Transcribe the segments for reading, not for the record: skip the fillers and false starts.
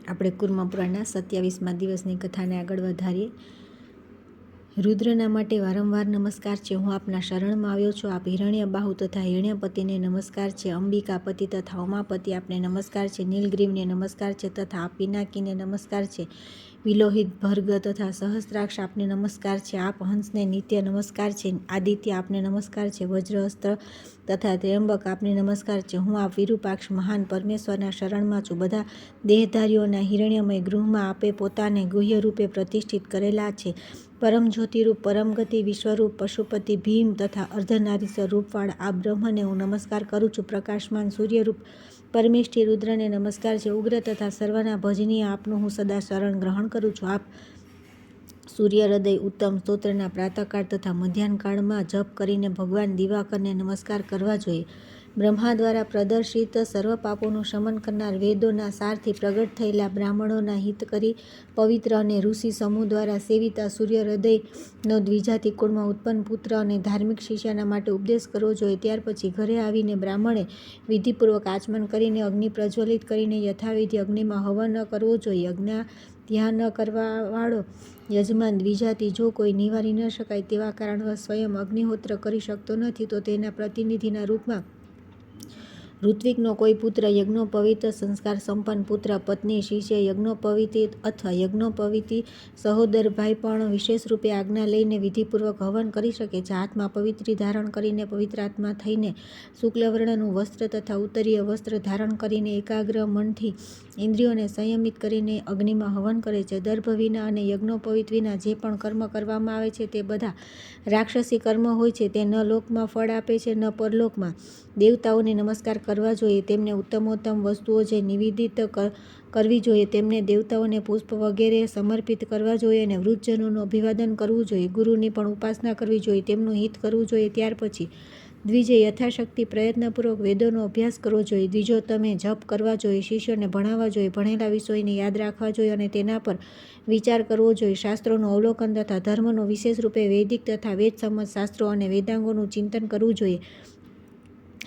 આપણે કુર્મપુરાણના 27મા દિવસની કથાને આગળ વધારીએ. રુદ્રના માટે વારંવાર નમસ્કાર છે. હું આપના શરણમાં આવ્યો છું. આપ હિરણ્યબાહુ તથા હિરણ્યપતિને નમસ્કાર છે. અંબિકાપતિ તથા ઉમાપતિ આપને નમસ્કાર છે. નીલગ્રીવને નમસ્કાર છે તથા આપ પિનાકીને નમસ્કાર છે. વિલોહિત ભર્ગ તથા સહસ્ત્રાક્ષ આપને નમસ્કાર છે. આપ હંસને નિત્ય નમસ્કાર છે. આદિત્ય આપને નમસ્કાર છે. વજ્રઅસ્ત્ર તથા ત્ર્યંબક આપને નમસ્કાર છે. હું આપ વિરૂપાક્ષ મહાન પરમેશ્વરના શરણમાં છું. બધા દેહધારીઓના હિરણ્યમય ગૃહમાં આપે પોતાને ગુહ્ય રૂપે પ્રતિષ્ઠિત કરેલા છે. પરમ જ્યોતિરૂપ, પરમગતિ, વિશ્વરૂપ, પશુપતિ, ભીમ તથા અર્ધનારીશ્વર રૂપવાળા આ બ્રહ્મને હું નમસ્કાર કરું છું. પ્રકાશમાન સૂર્યરૂપ પરમેષ્ઠી રુદ્રને નમસ્કાર છે. ઉગ્ર તથા સર્વના ભજનીય આપનું હું સદા શરણ ગ્રહણ કરું છું. આપ સૂર્યહૃદય ઉત્તમ સ્તોત્રના પ્રાતઃકાળ તથા મધ્યાહ્નકાળમાં જપ કરીને ભગવાન દિવાકરને નમસ્કાર કરવા જોઈએ. બ્રહ્મા દ્વારા પ્રદર્શિત સર્વ પાપોનું શમન કરનાર, વેદોના સારથી પ્રગટ થયેલા, બ્રાહ્મણોના હિતકરી, પવિત્ર અને ઋષિ સમૂહ દ્વારા સેવિતા સૂર્યહૃદયનો દ્વિજાતિ કુળમાં ઉત્પન્ન પુત્ર અને ધાર્મિક શિષ્યના માટે ઉપદેશ કરવો જોઈએ. ત્યાર પછી ઘરે આવીને બ્રાહ્મણે વિધિપૂર્વક આચમન કરીને અગ્નિ પ્રજ્વલિત કરીને યથાવિધિ અગ્નિમાં હવન કરવો જોઈએ. અજ્ઞાધ્યાન ન કરવાવાળો યજમાન દ્વિજાતિ જો કોઈ નિવારી ન શકાય તેવા કારણવશ સ્વયં અગ્નિહોત્ર કરી શકતો નથી તો તેના પ્રતિનિધિના રૂપમાં ઋત્વિકનો કોઈ પુત્ર, યજ્ઞોપવિત સંસ્કાર સંપન્ન પુત્ર, પત્ની, શિષ્ય, યજ્ઞોપવિત અથવા યજ્ઞોપવિત સહોદર ભાઈ પણ વિશેષ રૂપે આજ્ઞા લઈને વિધિપૂર્વક હવન કરી શકે છે. હાથમાં પવિત્રી ધારણ કરીને પવિત્રાત્મા થઈને શુક્લવર્ણનું વસ્ત્ર તથા ઉત્તરીય વસ્ત્ર ધારણ કરીને એકાગ્ર મનથી ઇન્દ્રિયોને સંયમિત કરીને અગ્નિમાં હવન કરે છે. દર્ભ વિના અને યજ્ઞોપવિત વિના જે પણ કર્મ કરવામાં આવે છે તે બધા રાક્ષસી કર્મ હોય છે. તે ન લોકમાં ફળ આપે છે ન પરલોકમાં. દેવતાઓને નમસ્કાર કરવા જોઈએ. તેમને ઉત્તમોત્તમ વસ્તુઓ જે નિવેદિત કરવી જોઈએ. તેમને દેવતાઓને પુષ્પ વગેરે સમર્પિત કરવા જોઈએ અને વૃદ્ધજનોનું અભિવાદન કરવું જોઈએ. ગુરુની પણ ઉપાસના કરવી જોઈએ. તેમનું હિત કરવું જોઈએ. ત્યાર પછી દ્વિજે યથાશક્તિ પ્રયત્નપૂર્વક વેદોનો અભ્યાસ કરવો જોઈએ. દ્વિજોત્તમે જપ કરવા જોઈએ. શિષ્યોને ભણાવવા જોઈએ. ભણેલા વિષયોને યાદ રાખવા જોઈએ અને તેના પર વિચાર કરવો જોઈએ. શાસ્ત્રોનું અવલોકન તથા ધર્મનું વિશેષ રૂપે વૈદિક તથા વેદસંમત શાસ્ત્રો અને વેદાંગોનું ચિંતન કરવું જોઈએ.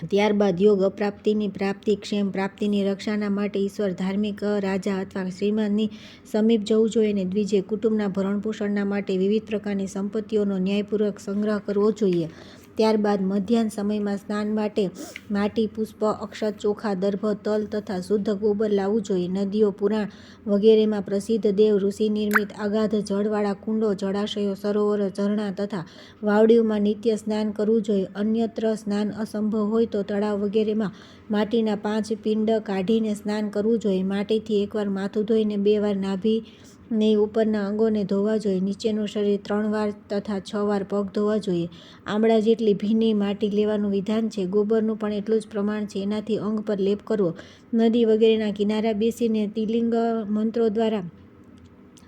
ત્યારબાદ યોગ અપ્રાપ્તિની પ્રાપ્તિ, ક્ષેમ પ્રાપ્તિની રક્ષાના માટે ઈશ્વર, ધાર્મિક રાજા અથવા શ્રીમાનની સમીપ જવું જોઈએ અને દ્વિજે કુટુંબના ભરણપોષણના માટે વિવિધ પ્રકારની સંપત્તિઓનો ન્યાયપૂર્વક સંગ્રહ કરવો જોઈએ. ત્યારબાદ મધ્યાહ્ન સમયમાં સ્નાન માટે માટી, પુષ્પ, અક્ષત, ચોખા, દર્ભ, તલ તથા શુદ્ધ ગોબર લાવવું જોઈએ. નદીઓ, પુરાણ વગેરેમાં પ્રસિદ્ધ દેવ ઋષિ નિર્મિત અગાધ જળવાળા કુંડો, જળાશયો, સરોવરો, ઝરણા તથા વાવડીઓમાં નિત્ય સ્નાન કરવું જોઈએ. અન્યત્ર સ્નાન અસંભવ હોય તો તળાવ વગેરેમાં માટીના 5 પિંડ કાઢીને સ્નાન કરવું જોઈએ. માટીથી એકવાર માથું ધોઈને 2 વાર નાભિની ઉપરના અંગોને ધોવા જોઈએ. નીચેનું શરીર 3 વાર તથા 6 વાર પગ ધોવા જોઈએ. આંબળા જેટલી ભીની માટી લેવાનું વિધાન છે. ગોબરનું પણ એટલું જ પ્રમાણ છે. એનાથી અંગ પર લેપ કરવો. નદી વગેરેના કિનારા બેસીને તિલિંગ મંત્રો દ્વારા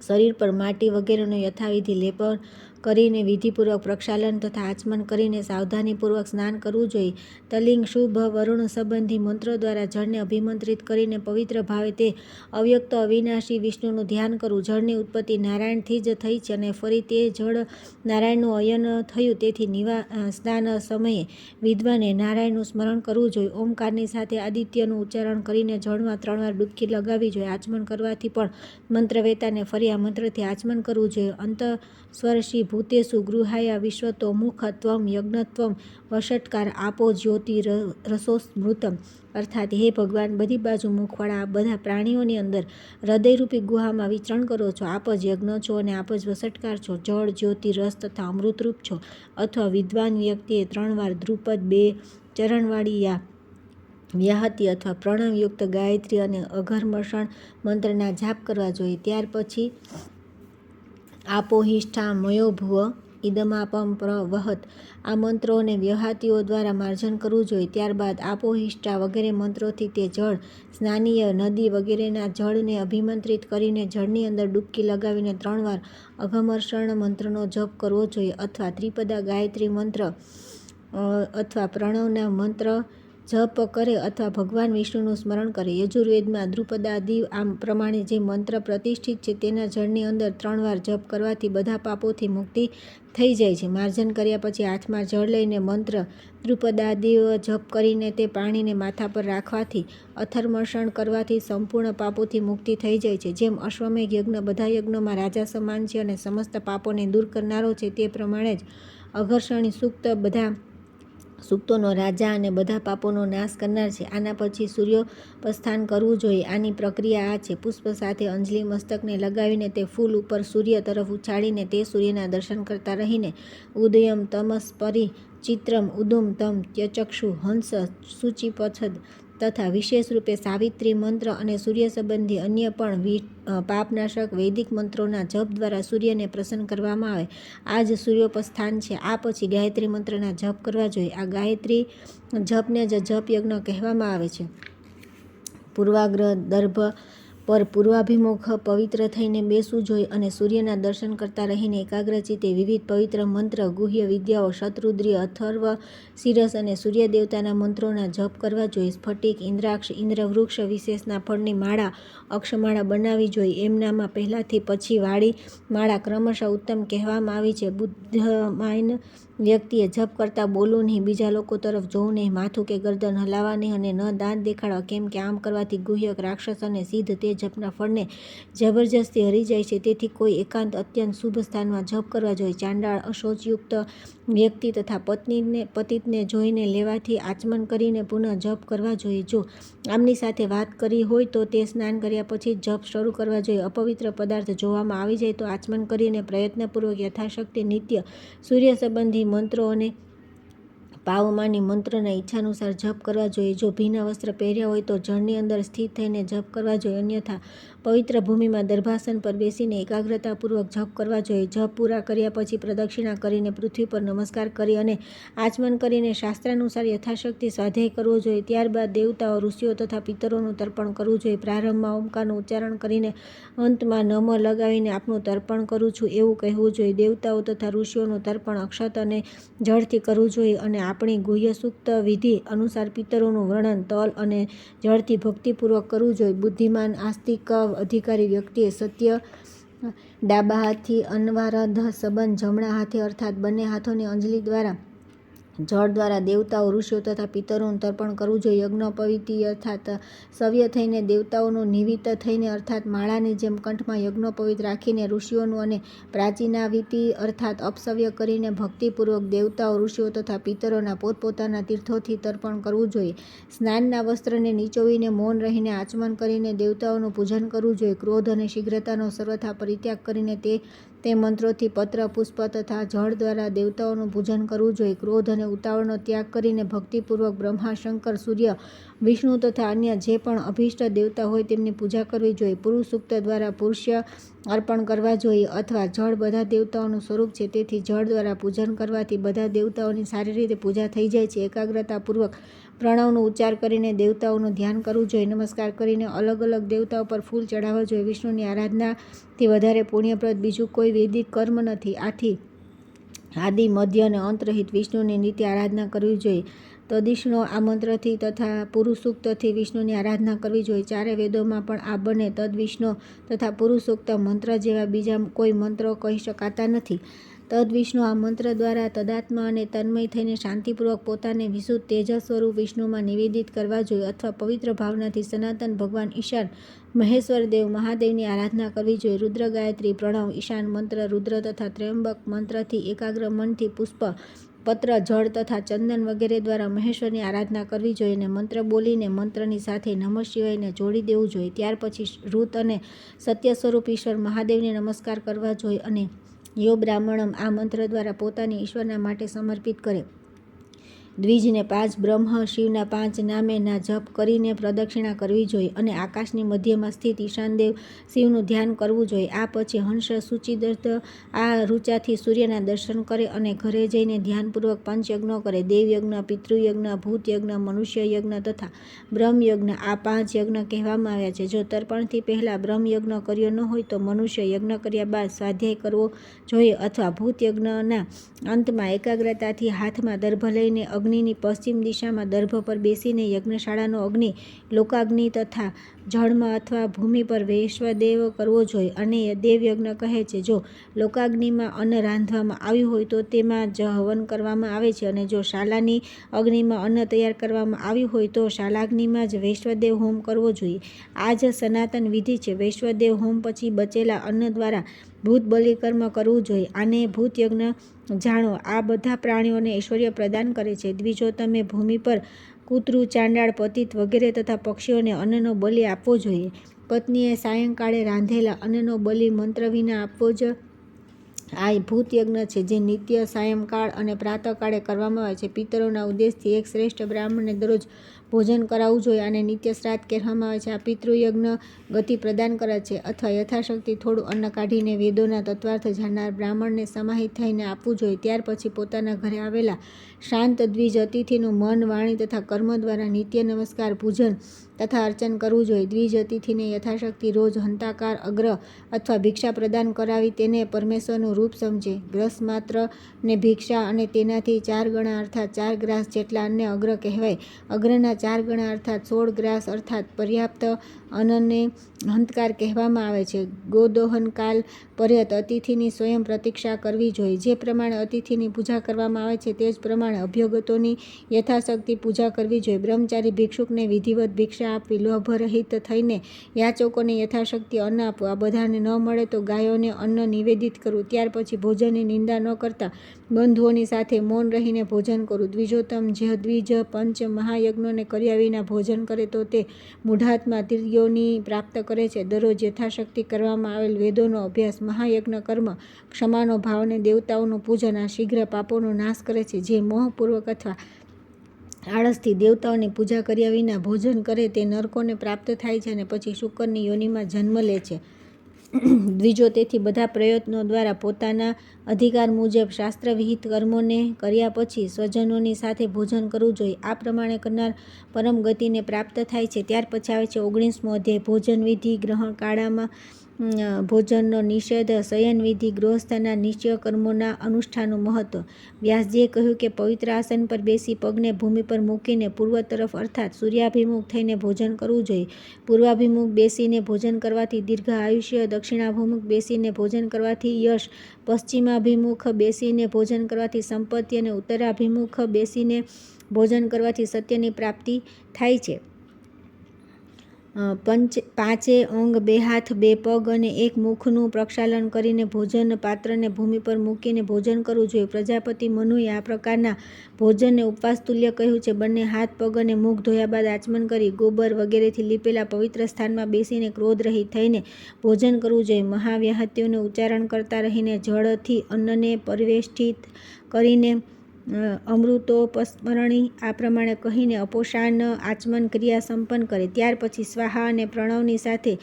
શરીર પર માટી વગેરેનું યથાવિધિ લેપન કરીને વિધિપૂર્વક પ્રક્ષાલન તથા આચમન કરીને સાવધાનીપૂર્વક સ્નાન કરવું જોઈએ. તલિંગ, શુભ, વરુણ સંબંધી મંત્રો દ્વારા જળને અભિમંત્રિત કરીને પવિત્ર ભાવે તે અવ્યક્ત અવિનાશી વિષ્ણુનું ધ્યાન કરવું. જળની ઉત્પત્તિ નારાયણથી જ થઈ છે અને ફરી તે જળ નારાયણનું અયન થયું. તેથી સ્નાન સમયે વિદ્વાને નારાયણનું સ્મરણ કરવું જોઈએ. ઓમકારની સાથે આદિત્યનું ઉચ્ચારણ કરીને જળમાં 3 વાર ડૂબકી લગાવવી જોઈએ. આચમન કરવાથી પણ મંત્રવેતાને ફરી આ મંત્રથી આચમન કરવું જોઈએ. અંતસ્વરસી ભૂતેષુ ગૃહાયા વિશ્વતો મુખ ત્વમ યજ્ઞત્વમ વષટ્કાર આપો જ્યોતિ રસોસ્મૃતમ. અર્થાત હે ભગવાન, બધી બાજુ મુખવાળા આપ બધા પ્રાણીઓની અંદર હૃદયરૂપી ગુહામાં વિચરણ કરો છો. આપ જ યજ્ઞ છો અને આપ જ વષટ્કાર છો. જળ, જ્યોતિ, રસ તથા અમૃતરૂપ છો. અથવા વિદ્વાન વ્યક્તિએ 3 વાર ધ્રુપદ 2 ચરણવાળી યા વ્યાહતિ અથવા પ્રણવયુક્ત ગાયત્રી અને અઘર્મષણ મંત્રના જાપ કરવા જોઈએ. ત્યાર પછી આપોહિષ્ઠા મયોભુવ ઇદમાપમ પ્રવહત આ મંત્રો અને વ્યાહતિઓ દ્વારા માર્જન કરવું જોઈએ. ત્યારબાદ આપોહિષ્ઠા વગેરે મંત્રોથી તે જળ, સ્નાનીય નદી વગેરેના જળને અભિમંત્રિત કરીને જળની અંદર ડૂબકી લગાવીને 3 વાર અઘમર્ષણ મંત્રનો જપ કરવો જોઈએ. અથવા ત્રિપદા ગાયત્રી મંત્ર અથવા પ્રણવના મંત્ર જપ કરે અથવા ભગવાન વિષ્ણુનું સ્મરણ કરે. યજુર્વેદમાં દ્રુપદાદિ આ પ્રમાણે જે મંત્ર પ્રતિષ્ઠિત છે તેના જળની અંદર 3 વાર જપ કરવાથી બધા પાપોથી મુક્તિ થઈ જાય છે. માર્જન કર્યા પછી હાથમાં જળ લઈને મંત્ર દ્રુપદાદિઓ જપ કરીને તે પાણીને માથા પર રાખવાથી, અથર્મર્ષણ કરવાથી સંપૂર્ણ પાપોથી મુક્તિ થઈ જાય છે. જેમ અશ્વમેઘ યજ્ઞ બધા યજ્ઞોમાં રાજા સમાન છે અને સમસ્ત પાપોને દૂર કરનારો છે, તે પ્રમાણે જ અઘર્ષણી સૂક્ત બધા સૂક્તોનો રાજા અને બધા પાપોનો નાશ કરનાર છે. આના પછી સૂર્યોપસ્થાન કરવું જોઈએ. આની પ્રક્રિયા આ છે: પુષ્પ સાથે અંજલિ મસ્તકને લગાવીને તે ફૂલ ઉપર સૂર્ય તરફ ઉછાળીને તે સૂર્યના દર્શન કરતા રહીને ઉદયમ તમસ્પરી ચિત્રમ ઉદુમ તમ ત્યચક્ષુ હંસ શુચિપછદ તથા વિશેષ રૂપે સાવિત્રી મંત્ર અને સૂર્ય સંબંધી અન્ય પણ પાપનાશક વૈદિક મંત્રોના જપ દ્વારા સૂર્યને પ્રસન્ન કરવામાં આવે. આ જ સૂર્યોપસ્થાન છે. આ પછી ગાયત્રી મંત્રના જપ કરવા જોઈએ. આ ગાયત્રી જપને જ જપ યજ્ઞ કહેવામાં આવે છે. પૂર્વાગ્રહ દર્ભ પર પૂર્વાભિમુખ પવિત્ર થઈને બેસવું જોઈએ અને સૂર્યના દર્શન કરતા રહીને એકાગ્રચિત્તે વિવિધ પવિત્ર મંત્ર, ગુહ્ય વિદ્યાઓ, શતરુદ્રી, અથર્વ શિરસ અને સૂર્ય દેવતાના મંત્રોના જપ કરવા જોઈએ. સ્ફટિક, ઇન્દ્રાક્ષ, ઇન્દ્રવૃક્ષ વિશેષના ફળની માળા, અક્ષમાળા બનાવવી જોઈએ. એમનામાં પહેલાથી પછી વાળી માળા ક્રમશઃ ઉત્તમ કહેવામાં આવી છે. બુદ્ધમાન વ્યક્તિએ જપ કરતા બોલવું નહીં, બીજા લોકો તરફ જોવું નહીં, માથું કે ગરદન હલાવવા નહીં અને ન દાંત દેખાડવા, કેમ કે આમ કરવાથી ગુહ્યક, રાક્ષસ અને સિદ્ધ તે જપના ફળને જબરજસ્તી હરી જાય છે. તેથી કોઈ એકાંત અત્યંત શુભ સ્થાનમાં જપ કરવા જોઈએ. ચાંડાળ, અશૌચયુક્ત વ્યક્તિ તથા પતિતને જોઈને લેવાથી આચમન કરીને પુનઃ જપ કરવા જોઈએ. જો આમની સાથે વાત કરી હોય તો તે સ્નાન કર્યા પછી જ જપ શરૂ કરવા જોઈએ. અપવિત્ર પદાર્થ જોવામાં આવી જાય તો આચમન કરીને પ્રયત્નપૂર્વક યથાશક્તિ નિત્ય સૂર્ય સંબંધી મંત્રો અને પાવમાની મંત્રના ઈચ્છાનુસાર જપ કરવા જોઈએ. જો ભીના વસ્ત્ર પહેર્યા હોય તો જળની અંદર સ્થિત થઈને જપ કરવા જોઈએ. અન્યથા પવિત્ર ભૂમિમાં દર્ભાસન પર બેસીને એકાગ્રતાપૂર્વક જપ કરવા જોઈએ. જપ પૂરા કર્યા પછી પ્રદક્ષિણા કરીને પૃથ્વી પર નમસ્કાર કરી અને આચમન કરીને શાસ્ત્રાનુસાર યથાશક્તિ સ્વાધ્યાય કરવો જોઈએ. ત્યારબાદ દેવતાઓ, ઋષિઓ તથા પિતરોનું તર્પણ કરવું જોઈએ. પ્રારંભમાં ઓમકારનું ઉચ્ચારણ કરીને અંતમાં નમઃ લગાવીને આપનું તર્પણ કરું છું એવું કહેવું જોઈએ. દેવતાઓ તથા ઋષિઓનું તર્પણ અક્ષત અને જળથી કરવું જોઈએ અને આપણી ગુહ્ય સૂક્ત વિધિ અનુસાર પિતરોનું વર્ણન તલ અને જળથી ભક્તિપૂર્વક કરવું જોઈએ. બુદ્ધિમાન, આસ્તિક, અધિકારી વ્યક્તિએ સત્ય ડાબા હાથથી અનવારધ સંબંધ જમણા હાથે અર્થાત બંને હાથોની અંજલિ દ્વારા જળ દ્વારા દેવતાઓ, ઋષિઓ તથા પિતરોનું તર્પણ કરવું જોઈએ. યજ્ઞોપવીતિ અર્થાત સવ્ય થઈને દેવતાઓનું નિમિત્ત થઈને અર્થાત માળાની જેમ કંઠમાં યજ્ઞોપવીત રાખીને ઋષિઓનું અને પ્રાચીનાવિતિ અર્થાત અપસવ્ય કરીને ભક્તિપૂર્વક દેવતાઓ, ઋષિઓ તથા પિતરોના પોતપોતાના તીર્થોથી તર્પણ કરવું જોઈએ. સ્નાનના વસ્ત્રને નીચોવીને મૌન રહીને આચમન કરીને દેવતાઓનું પૂજન કરવું જોઈએ. ક્રોધ અને શીઘ્રતાનો સર્વથા પરિત્યાગ કરીને તે મંત્રોથી પત્ર, પુષ્પ તથા જળ દ્વારા દેવતાઓનું પૂજન કરવું જોઈએ. ક્રોધ અને ઉતાવળનો ત્યાગ કરીને ભક્તિપૂર્વક બ્રહ્મા, શંકર, સૂર્ય, વિષ્ણુ તથા અન્ય જે પણ અભિષ્ટ દેવતા હોય તેમની પૂજા કરવી જોઈએ. પુરુષ સૂક્ત દ્વારા પુરુષ્ય અર્પણ કરવા જોઈએ અથવા જળ બધા દેવતાઓનું સ્વરૂપ છે તેથી જળ દ્વારા પૂજન કરવાથી બધા દેવતાઓની સારી રીતે પૂજા થઈ જાય છે. એકાગ્રતાપૂર્વક પ્રણવનો ઉચ્ચાર કરીને દેવતાઓનું ધ્યાન કરવું જોઈએ. નમસ્કાર કરીને અલગ અલગ દેવતાઓ પર ફૂલ ચડાવવા જોઈએ. વિષ્ણુની આરાધનાથી વધારે પુણ્યપ્રદ બીજું કોઈ વૈદિક કર્મ નથી. આથી આદિ, મધ્ય અને અંત રહિત વિષ્ણુની નિત્ય આરાધના કરવી જોઈએ. તદિષ્ણો આ મંત્રથી તથા પુરુષ સૂક્તથી વિષ્ણુની આરાધના કરવી જોઈએ. ચારે વેદોમાં પણ આ બંને તદવિષ્ણુ તથા પુરુષ સૂક્ત મંત્ર જેવા બીજા કોઈ મંત્રો કહી શકાતા નથી. તદવિષ્ણુ આ મંત્ર દ્વારા તદાત્મા અને તન્મય થઈને શાંતિપૂર્વક પોતાને વિશુદ્ધ તેજસ સ્વરૂપ વિષ્ણુમાં નિવેદિત કરવા જોઈએ અથવા પવિત્ર ભાવનાથી સનાતન ભગવાન ઈશાન મહેશ્વર દેવ મહાદેવની આરાધના કરવી જોઈએ. રુદ્ર, ગાયત્રી, પ્રણવ, ઈશાન મંત્ર, રુદ્ર તથા ત્ર્યંબક મંત્રથી એકાગ્ર મનથી પુષ્પ, પત્ર, જળ તથા ચંદન વગેરે દ્વારા મહેશ્વરની આરાધના કરવી જોઈએ અને મંત્ર બોલીને મંત્રની સાથે નમઃ શિવાયને જોડી દેવું જોઈએ. ત્યાર પછી ઋત અને સત્ય સ્વરૂપ ઈશ્વર મહાદેવને નમસ્કાર કરવા જોઈએ અને યો બ્રાહ્મણમ આ મંત્ર દ્વારા પોતાની ઈશ્વરના માટે સમર્પિત કરે. દ્વિજને 5 બ્રહ્મ, શિવના 5 નામે ના જપ કરીને પ્રદક્ષિણા કરવી જોઈએ અને આકાશની મધ્યમાં સ્થિત ઈશાનદેવ શિવનું ધ્યાન કરવું જોઈએ. આ પછી હંસ શુચિદર્થ આ ઋચાથી સૂર્યના દર્શન કરે અને ઘરે જઈને ધ્યાનપૂર્વક પંચયજ્ઞો કરે. દેવયજ્ઞ, પિતૃયજ્ઞ, ભૂતયજ્ઞ, મનુષ્યયજ્ઞ તથા બ્રહ્મયજ્ઞ આ 5 યજ્ઞ કહેવામાં આવ્યા છે. જો તર્પણથી પહેલાં બ્રહ્મયજ્ઞ કર્યો ન હોય તો મનુષ્ય યજ્ઞ કર્યા બાદ સ્વાધ્યાય કરવો જોઈએ અથવા ભૂતયજ્ઞના અંતમાં એકાગ્રતાથી હાથમાં દર્ભ લઈને અગ્નિની પશ્ચિમ દિશામાં દર્ભ પર બેસીને યજ્ઞશાળાનો અગ્નિ લોકાગ્નિ તથા જળમાં અથવા ભૂમિ પર વૈશ્વદેવ કરવો જોઈએ. અને દેવયજ્ઞ કહે છે, જો લોકાગ્નિમાં અન્ન રાંધવામાં આવ્યું હોય તો તેમાં જ હવન કરવામાં આવે છે, અને જો શાલાની અગ્નિમાં અન્ન તૈયાર કરવામાં આવ્યું હોય તો શાલાગ્નિમાં જ વૈશ્વદેવ હોમ કરવો જોઈએ. આ જ સનાતન વિધિ છે. વૈશ્વદેવ હોમ પછી બચેલા અન્ન દ્વારા ભૂત બલિકર્મ કરવું જોઈએ. આને ભૂત યજ્ઞ જાણો. આ બધા પ્રાણીઓને ઐશ્વર્ય પ્રદાન કરે છે. દ્વિજો, તમે ભૂમિ પર કૂતરું, ચાંડાળ, પતિત વગેરે તથા પક્ષીઓને અન્નનો બલિ આપવો જોઈએ. પત્નીએ સાયંકાળે રાંધેલા અન્નનો બલિ મંત્ર વિના આપવો જ આ ભૂત યજ્ઞ છે, જે નિત્ય સાયંકાળ અને પ્રાતઃકાળે કરવામાં આવે છે. પિતરોના ઉદ્દેશથી એક શ્રેષ્ઠ બ્રાહ્મણને દરરોજ ભોજન કરાવવું જોઈએ. આને નિત્ય શ્રાદ્ધ કહેવામાં આવે છે. આ પિતૃયજ્ઞ ગતિ પ્રદાન કરે છે. અથવા યથાશક્તિ થોડું અન્ન કાઢીને વેદોના તત્વાર્થ જાણનાર બ્રાહ્મણને સમાહિત થઈને આપવું જોઈએ. ત્યાર પછી પોતાના ઘરે આવેલા શાંત દ્વિજ અતિથિનું મન, વાણી તથા કર્મ દ્વારા નિત્ય નમસ્કાર, પૂજન તથા અર્ચન કરવું જોઈએ. દ્વિજ અતિથિને યથાશક્તિ રોજ હંતાકાર, અગ્ર અથવા ભિક્ષા પ્રદાન કરાવી તેને પરમેશ્વરનું રૂપ સમજે. ગ્રસ માત્ર ને ભિક્ષા અને તેનાથી 4 ગણા અર્થાત 4 ગ્રાસ જેટલા અન્નને અગ્ર કહેવાય. અગ્રના 4 ગણા અર્થાત 16 ગ્રાસ અર્થાત પર્યાપ્ત અન્નને હંતકાર કહેવામાં આવે છે. ગોદોહન કાલ પર્યંત અતિથિની સ્વયં પ્રતીક્ષા કરવી જોઈએ. જે પ્રમાણે અતિથિની પૂજા કરવામાં આવે છે તે જ પ્રમાણે અભ્યાગતોની યથાશક્તિ પૂજા કરવી જોઈએ. બ્રહ્મચારી ભિક્ષુકને વિધિવત ભિક્ષા આપવી. લોભરહિત થઈને યાચકોને યથાશક્તિ અન્ન આપવું. આ બધાને ન મળે તો ગાયોને અન્ન નિવેદિત કરવું. ત્યાર પછી ભોજનની નિંદા ન કરતા બંધુઓની સાથે મૌન રહીને ભોજન કરવું. દ્વિજોત્તમ, જે દ્વિજ પંચ મહાયજ્ઞોને કર્યા વિના ભોજન કરે તો તે મૂઢાત્મા તિર્યોની પ્રાપ્ત કરે છે. દરરોજ યથાશક્તિ કરવામાં આવેલ વેદોનો અભ્યાસ, મહાયજ્ઞ કર્મ, ક્ષમાનો ભાવ અને દેવતાઓનું પૂજન આ શીઘ્ર પાપોનો નાશ કરે છે. જે મોહપૂર્વક અથવા આળસથી દેવતાઓની પૂજા કર્યા વિના ભોજન કરે તે નરકોને પ્રાપ્ત થાય છે અને પછી શુકરની યોનિમાં જન્મ લે છે. દ્વિજો, તેથી બધા પ્રયત્નો દ્વારા પોતાના અધિકાર મુજબ શાસ્ત્રવિહિત કર્મોને કર્યા પછી સ્વજનોની સાથે ભોજન કરવું જોઈએ. આ પ્રમાણે કરનાર પરમ ગતિને પ્રાપ્ત થાય છે. ત્યાર પછી આવે છે 19મો અધ્યાય, ભોજન વિધિ. ગ્રહણ કાળમાં ભોજનનો નિષેધ. શયન વિધિ. ગૃહસ્થના નિશ્ચય કર્મોના અનુષ્ઠાનનું મહત્વ. વ્યાસજીએ કહ્યું કે પવિત્ર આસન પર બેસી પગને ભૂમિ પર મૂકીને પૂર્વ તરફ અર્થાત સૂર્યાભિમુખ થઈને ભોજન કરવું જોઈએ. પૂર્વાભિમુખ બેસીને ભોજન કરવાથી દીર્ઘ આયુષ્ય, દક્ષિણાભિમુખ બેસીને ભોજન કરવાથી યશ, પશ્ચિમાભિમુખ બેસીને ભોજન કરવાથી સંપત્તિ અને ઉત્તરાભિમુખ બેસીને ભોજન કરવાથી સત્યની પ્રાપ્તિ થાય છે. પાંચે અંગ, 2 હાથ, 2 પગ અને 1 મુખનું પ્રક્ષાલન કરીને ભોજન પાત્રને ભૂમિ પર મૂકીને ભોજન કરવું જોઈએ. પ્રજાપતિ મનુએ આ પ્રકારના ભોજનને ઉપવાસ તુલ્ય કહ્યું છે. બંને હાથ, પગ અને મુખ ધોયા બાદ આચમન કરી ગોબર વગેરેથી લીપેલા પવિત્ર સ્થાનમાં બેસીને ક્રોધ રહિત થઈને ભોજન કરવું જોઈએ. મહાવ્યાહત્યોનું ઉચ્ચારણ કરતા રહીને જળથી અન્નને પરિવેષ્ટિત કરીને અમૃતોપસ્મરણી આ પ્રમાણે કહીને અપોષાન આચમન ક્રિયા સંપન્ન કરે. ત્યાર પછી સ્વાહા અને પ્રણવની સાથે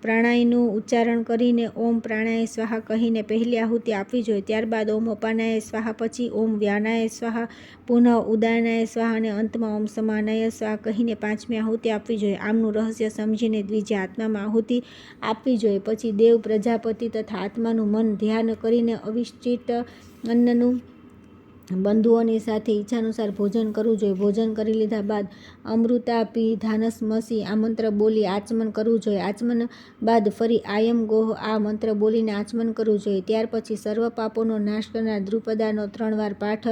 પ્રાણાયનું ઉચ્ચારણ કરીને ઓમ પ્રાણાય સ્વાહા કહીને પહેલી આહુતિ આપવી જોઈએ. ત્યારબાદ ઓમ અપાનાય સ્વાહા, પછી ઓમ વ્યાનાય સ્વાહા, પુનઃ ઉદાનાય સ્વાહા અને અંતમાં ઓમ સમાનાય સ્વાહા કહીને 5મી આહુતિ આપવી જોઈએ. આમનું રહસ્ય સમજીને દ્વિજે આત્મામાં આહુતિ આપવી જોઈએ. પછી દેવ, પ્રજાપતિ તથા આત્માનું મન ધ્યાન કરીને અવિષ્ટિત અન્નનું બંધુઓની સાથે ઈચ્છાનુસાર ભોજન કરવું જોઈએ. ભોજન કરી લીધા બાદ અમૃતાપિધાનસ્મસી આ મંત્ર બોલી આચમન કરવું જોઈએ. આચમન બાદ ફરી આયમ ગોહ આ મંત્ર બોલીને આચમન કરવું જોઈએ. ત્યાર પછી સર્વ પાપોનો નાશ કરનાર દ્રુપદાનો 3 વાર પાઠ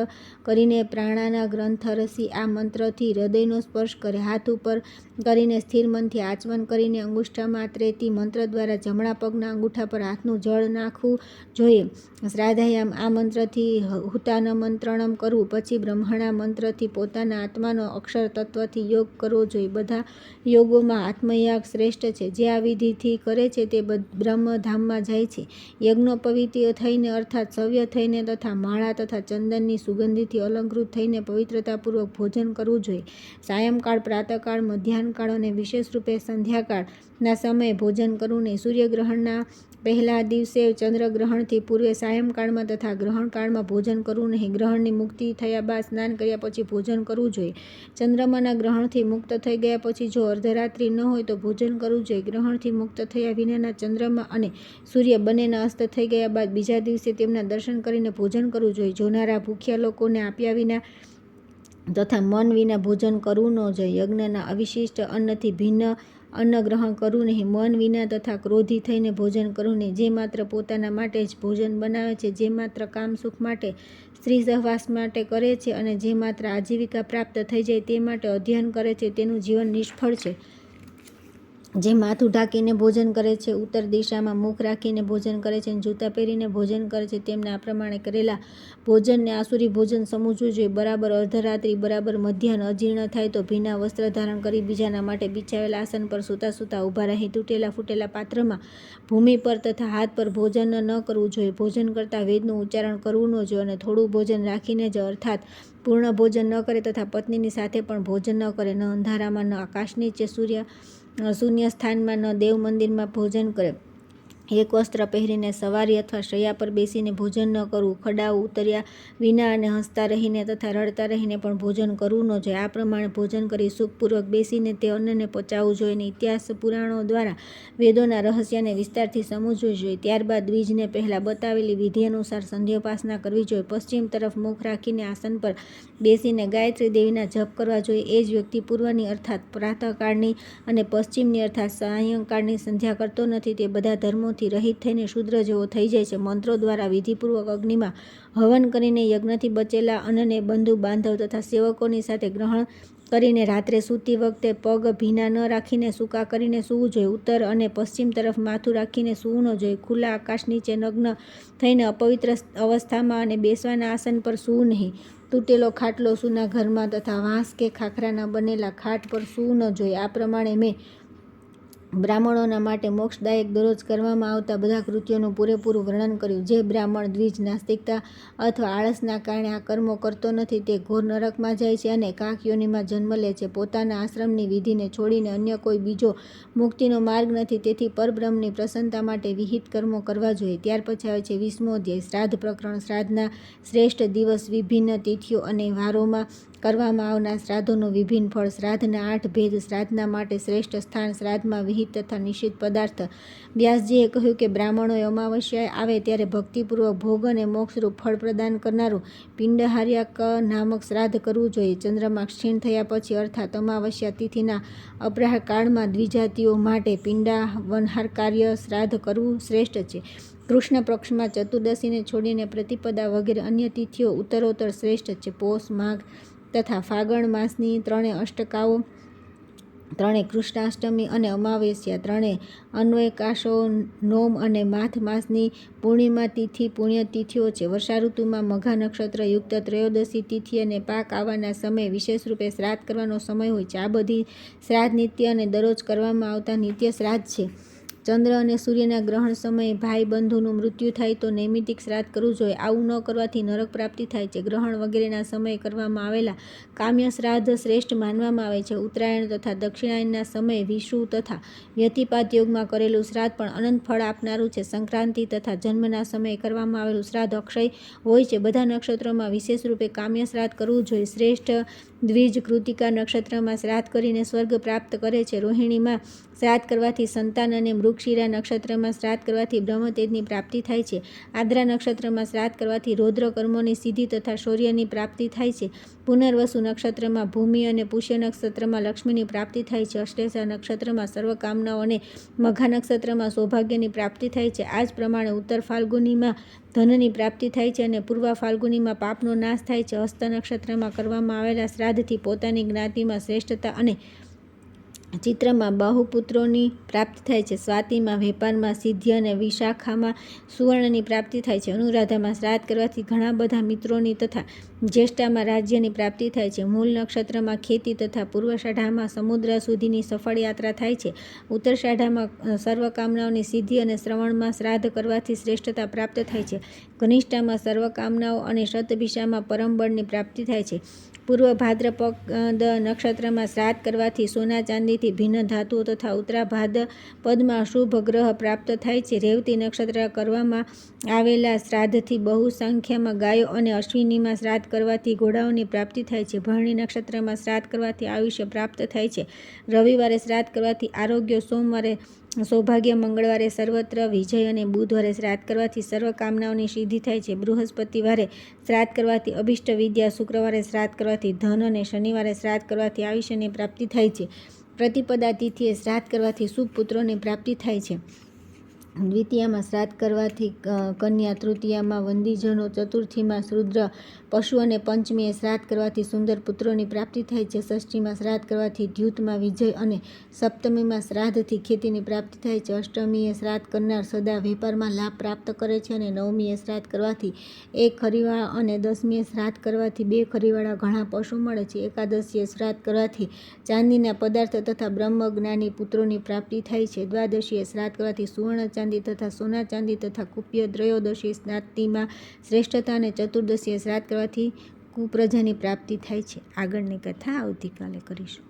કરીને પ્રાણાના ગ્રંથ રસી આ મંત્રથી હૃદયનો સ્પર્શ કરે. હાથ ઉપર કરીને સ્થિર મનથી આચમન કરીને અંગુષ્ઠ માત્રેથી મંત્ર દ્વારા જમણા પગના અંગૂઠા પર હાથનું જળ નાખવું જોઈએ. શ્રાદ્ધાયામ આ મંત્રથી હુતાન મંત્રણમ કરવું. પછી બ્રહ્મણા મંત્રથી પોતાના આત્માનો અક્ષર તત્વથી યોગ કરવો જોઈએ. બધા યોગોમાં આત્મયાગ શ્રેષ્ઠ છે. જે આ વિધિથી કરે છે તે બ્રહ્મધામમાં જાય છે. યજ્ઞોપવિત થઈને અર્થાત સવ્ય થઈને તથા માળા તથા ચંદનની સુગંધીથી અલંકૃત થઈને પવિત્રતાપૂર્વક ભોજન કરવું જોઈએ. સાયંકાળ, પ્રાતઃકાળ, મધ્યાહનકાળ અને વિશેષ રૂપે સંધ્યાકાળના સમયે ભોજન કરવું નહીં. સૂર્યગ્રહણના પહેલા દિવસે, ચંદ્રગ્રહણથી પૂર્વે, સાયંકાળમાં તથા ગ્રહણકાળમાં ભોજન કરવું નહીં. ગ્રહણની મુક્તિ થયા બાદ સ્નાન કર્યા પછી ભોજન કરવું જોઈએ. ચંદ્રમાના ગ્રહણથી મુક્ત થઈ ગયા પછી જો અર્ધરાત્રિ ન હોય તો ભોજન કરવું જોઈએ. ગ્રહણથી મુક્ત થયા વિનાના ચંદ્રમા અને સૂર્ય બંનેના અસ્ત થઈ ગયા બાદ બીજા દિવસે તેમના દર્શન કરીને ભોજન કરવું જોઈએ. જોનારા ભૂખ્યા લોકોને આપ્યા વિના તથા મન વિના ભોજન કરવું ન જોઈએ. યજ્ઞના અવિશિષ્ટ અન્નથી ભિન્ન અન્ન ગ્રહણ કરવું નહીં. મન વિના તથા ક્રોધી થઈને ભોજન કરવું નહીં. જે માત્ર પોતાના માટે જ ભોજન બનાવે છે, જે માત્ર કામ સુખ માટે, સ્ત્રી સહવાસ માટે કરે છે અને જે માત્ર આજીવિકા પ્રાપ્ત થઈ જાય તે માટે અધ્યયન કરે છે, તેનું જીવન નિષ્ફળ છે. જે માથું ઢાંકીને ભોજન કરે છે, ઉત્તર દિશામાં મુખ રાખીને ભોજન કરે છે અને જૂતા પહેરીને ભોજન કરે છે, તેમના આ પ્રમાણે કરેલા ભોજનને આસુરી ભોજન સમજવું જોઈએ. બરાબર અર્ધરાત્રિ, બરાબર મધ્યાહન અજીર્ણ થાય તો ભીના વસ્ત્ર ધારણ કરી બીજાના માટે બિછાવેલા આસન પર સૂતા સૂતા ઊભા રહી તૂટેલા ફૂટેલા પાત્રમાં ભૂમિ પર તથા હાથ પર ભોજન ન કરવું જોઈએ. ભોજન કરતાં વેદનું ઉચ્ચારણ કરવું ન જોઈએ અને થોડું ભોજન રાખીને જ અર્થાત પૂર્ણ ભોજન ન કરે તથા પત્નીની સાથે પણ ભોજન ન કરે. ન અંધારામાં, ન આકાશ નીચે, શૂન્ય સ્થાનમાં, ન દેવ મંદિરમાં ભોજન કરે. એક વસ્ત્ર પહેરીને સવારી અથવા શૈયા પર બેસીને ભોજન ન કરવું. ખડાઓ ઉતર્યા વિના અને હસતા રહીને તથા રડતા રહીને પણ ભોજન કરવું ન જોઈએ. આ પ્રમાણે ભોજન કરી સુખપૂર્વક બેસીને તે અન્નને પચાવવું જોઈએ અને ઇતિહાસ પુરાણો દ્વારા વેદોના રહસ્યને વિસ્તારથી સમજવું જોઈએ. ત્યારબાદ દ્વિજને પહેલાં બતાવેલી વિધિ અનુસાર સંધ્યોપાસના કરવી જોઈએ. પશ્ચિમ તરફ મુખ રાખીને આસન પર બેસીને ગાયત્રી દેવીના જપ કરવા જોઈએ. એ જ વ્યક્તિ પૂર્વની અર્થાત પ્રાતઃકાળની અને પશ્ચિમની અર્થાત સાયંકાળની સંધ્યા કરતો નથી, તે બધા ધર્મો રહિત થઈને શૂદ્ર જેવો થઈ જાય છે. મંત્રો દ્વારા વિધિપૂર્વક અગ્નિમાં હવન કરીને યજ્ઞથી બચેલા અન્નને બંધુ બાંધવ તથા સેવકોની સાથે ગ્રહણ કરીને રાત્રે સૂતી વખતે પગ ભીના ન રાખીને સૂકા કરીને સૂવું જોઈએ. ઉત્તર અને પશ્ચિમ તરફ માથું રાખીને સૂવું ન જોઈએ. ખુલ્લા આકાશ નીચે નગ્ન થઈને અપવિત્ર અવસ્થામાં અને બેસવાના આસન પર સૂવું નહીં. તૂટેલો ખાટલો સૂના ઘરમાં તથા વાંસ કે ખાખરાના બનેલા ખાટ પર સૂવું ન જોઈએ. આ પ્રમાણે મેં બ્રાહ્મણોના માટે મોક્ષદાયક દરરોજ કરવામાં આવતા બધા કૃત્યોનું પૂરેપૂરું વર્ણન કર્યું. જે બ્રાહ્મણ દ્વિજ નાસ્તિકતા અથવા આળસના કારણે આ કર્મો કરતો નથી, તે ઘોર નરકમાં જાય છે અને કાક યોનિમાં જન્મ લે છે. પોતાના આશ્રમની વિધિને છોડીને અન્ય કોઈ બીજો મુક્તિનો માર્ગ નથી, તેથી પરબ્રહ્મની પ્રસન્નતા માટે વિહિત કર્મો કરવા જોઈએ. ત્યાર પછી આવે છે 20મો અધ્યાય, શ્રાદ્ધ પ્રકરણ. શ્રાદ્ધના શ્રેષ્ઠ દિવસ, વિભિન્ન તિથિઓ અને વારોમાં કરવામાં આવનાર શ્રાદ્ધોનું વિભિન્ન ફળ, શ્રાદ્ધના 8 ભેદ, શ્રાદ્ધના માટે શ્રેષ્ઠ સ્થાન, શ્રાદ્ધમાં વિહિત તથા નિષિદ્ધ પદાર્થ. વ્યાસજીએ કહ્યું કે બ્રાહ્મણોએ અમાવસ્યા આવે ત્યારે ભક્તિપૂર્વક ભોગ અને મોક્ષરૂપ ફળ પ્રદાન કરનારું પિંડહાર્યક નામક શ્રાદ્ધ કરવું જોઈએ. ચંદ્રમા ક્ષીણ થયા પછી અર્થાત અમાવસ્યા તિથિના અપરાહ કાળમાં દ્વિજાતિઓ માટે પિંડાવનહાર કાર્ય શ્રાદ્ધ કરવું શ્રેષ્ઠ છે. કૃષ્ણ પક્ષમાં ચતુર્દશીને છોડીને પ્રતિપદા વગેરે અન્ય તિથિઓ ઉત્તરોત્તર શ્રેષ્ઠ છે. પોષ, માઘ તથા ફાગણ માસની 3 અષ્ટકાઓ, 3 કૃષ્ણાષ્ટમી અને અમાવસ્યા, 3 અન્વયકાશો, નોમ અને માથ માસની પૂર્ણિમા તિથિ પુણ્યતિથિઓ છે. વર્ષાઋતુમાં મઘા નક્ષત્ર યુક્ત ત્રયોદશી તિથિ અને પાક આવવાના સમયે વિશેષ રૂપે શ્રાદ્ધ કરવાનો સમય હોય છે. આ બધી શ્રાદ્ધ નિત્ય અને દરરોજ કરવામાં આવતા નિત્ય શ્રાદ્ધ છે. ચંદ્ર અને સૂર્યના ગ્રહણ સમયે ભાઈ બંધુનું મૃત્યુ થાય તો નૈમિતિક શ્રાદ્ધ કરવું જોઈએ. આવું ન કરવાથી નરક પ્રાપ્તિ થાય છે. ગ્રહણ વગેરેના સમયે કરવામાં આવેલા કામ્ય શ્રાદ્ધ શ્રેષ્ઠ માનવામાં આવે છે. ઉત્તરાયણ તથા દક્ષિણાયનના સમયે વિષુ તથા વ્યતિપાત યોગમાં કરેલું શ્રાદ્ધ પણ અનંત ફળ આપનારું છે. સંક્રાંતિ તથા જન્મના સમયે કરવામાં આવેલું શ્રાદ્ધ અક્ષય હોય છે. બધા નક્ષત્રોમાં વિશેષ રૂપે કામ્ય શ્રાદ્ધ કરવું જોઈએ. શ્રેષ્ઠ દ્વિજ કૃતિકા નક્ષત્રમાં શ્રાદ્ધ કરીને સ્વર્ગ પ્રાપ્ત કરે છે. રોહિણીમાં શ્રાદ્ધ કરવાથી સંતાન અને મૃગશિરા નક્ષત્રમાં શ્રાદ્ધ કરવાથી બ્રહ્મતેજની પ્રાપ્તિ થાય છે. આદ્રા નક્ષત્રમાં શ્રાદ્ધ કરવાથી રૌદ્ર કર્મોની સિદ્ધિ તથા શૌર્યની પ્રાપ્તિ થાય છે. પુનર્વસુ નક્ષત્રમાં ભૂમિ અને પુષ્ય નક્ષત્રમાં લક્ષ્મીની પ્રાપ્તિ થાય છે. અશ્લેષા નક્ષત્રમાં સર્વકામનાઓ અને મઘા નક્ષત્રમાં સૌભાગ્યની પ્રાપ્તિ થાય છે. આ જ પ્રમાણે ઉત્તર ફાલ્ગુનીમાં ધનની પ્રાપ્તિ થાય છે અને પૂર્વ ફાલ્ગુનીમાં પાપનો નાશ થાય છે. હસ્ત નક્ષત્રમાં કરવામાં આવેલા શ્રાદ્ધથી પોતાની જ્ઞાતિમાં શ્રેષ્ઠતા અને ચિત્રમાં બહુપુત્રોની પ્રાપ્તિ થાય છે. સ્વાતિમાં વેપારમાં સિદ્ધિ અને વિશાખામાં સુવર્ણની પ્રાપ્તિ થાય છે. અનુરાધામાં શ્રાદ્ધ કરવાથી ઘણા બધા મિત્રોની તથા જ્યેષ્ઠામાં રાજ્યની પ્રાપ્તિ થાય છે. મૂળ નક્ષત્રમાં ખેતી તથા પૂર્વષાઢામાં સમુદ્ર સુધીની સફળ યાત્રા થાય છે. ઉત્તરષાઢામાં સર્વકામનાઓની સિદ્ધિ અને શ્રવણમાં શ્રાદ્ધ કરવાથી શ્રેષ્ઠતા પ્રાપ્ત થાય છે. કનિષ્ઠામાં સર્વકામનાઓ અને શતભિષામાં પરમબળની પ્રાપ્તિ થાય છે. પૂર્વ ભાદ્રપદ નક્ષત્રમાં શ્રાદ્ધ કરવાથી સોના ચાંદીથી શક્તિથી ભિન્ન ધાતુઓ તથા ઉત્તરાભાદ પદમાં શુભ ગ્રહ પ્રાપ્ત થાય છે. રેવતી નક્ષત્ર કરવામાં આવેલા શ્રાદ્ધથી બહુ સંખ્યામાં ગાયો અને અશ્વિનીમાં શ્રાદ્ધ કરવાથી ઘોડાઓની પ્રાપ્તિ થાય છે. ભરણી નક્ષત્રમાં શ્રાદ્ધ કરવાથી આયુષ્ય પ્રાપ્ત થાય છે. રવિવારે શ્રાદ્ધ કરવાથી આરોગ્ય, સોમવારે સૌભાગ્ય, મંગળવારે સર્વત્ર વિજય અને બુધવારે શ્રાદ્ધ કરવાથી સર્વ કામનાઓની સિદ્ધિ થાય છે. બૃહસ્પતિવારે શ્રાદ્ધ કરવાથી અભિષ્ટ વિદ્યા, શુક્રવારે શ્રાદ્ધ કરવાથી ધન અને શનિવારે શ્રાદ્ધ કરવાથી આયુષ્યની પ્રાપ્તિ થાય છે. પ્રતિપદા તિથિએ શ્રાદ્ધ કરવાથી શુભ પુત્રોની પ્રાપ્તિ થાય છે. દ્વિતીયામાં શ્રાદ્ધ કરવાથી કન્યા, તૃતીયામાં વંદીજનો, ચતુર્થીમાં શૂદ્ર પશુ અને પંચમીએ શ્રાદ્ધ કરવાથી સુંદર પુત્રોની પ્રાપ્તિ થાય છે. ષષ્ઠીમાં શ્રાદ્ધ કરવાથી દ્યુતમાં વિજય અને સપ્તમીમાં શ્રાદ્ધથી ખેતીની પ્રાપ્તિ થાય છે. અષ્ટમીએ શ્રાદ્ધ કરનાર સદા વેપારમાં લાભ પ્રાપ્ત કરે છે અને નવમીએ શ્રાદ્ધ કરવાથી 1 ખરીવાળા અને 10મીએ શ્રાદ્ધ કરવાથી 2 ખરીવાળા ઘણા પશુ મળે છે. એકાદશીએ શ્રાદ્ધ કરવાથી ચાંદીના પદાર્થ તથા બ્રહ્મજ્ઞાની પુત્રોની પ્રાપ્તિ થાય છે. દ્વાદશીએ શ્રાદ્ધ કરવાથી સુવર્ણ ચાંદી તથા સોના ચાંદી તથા કુપ્ય. ત્રયોદશી જ્ઞાતિમાં શ્રેષ્ઠતા અને ચતુર્દશીએ શ્રાદ્ધ કરવાથી કુપ્રજાની પ્રાપ્તિ થાય છે. આગળની કથા આવતીકાલે કરીશું.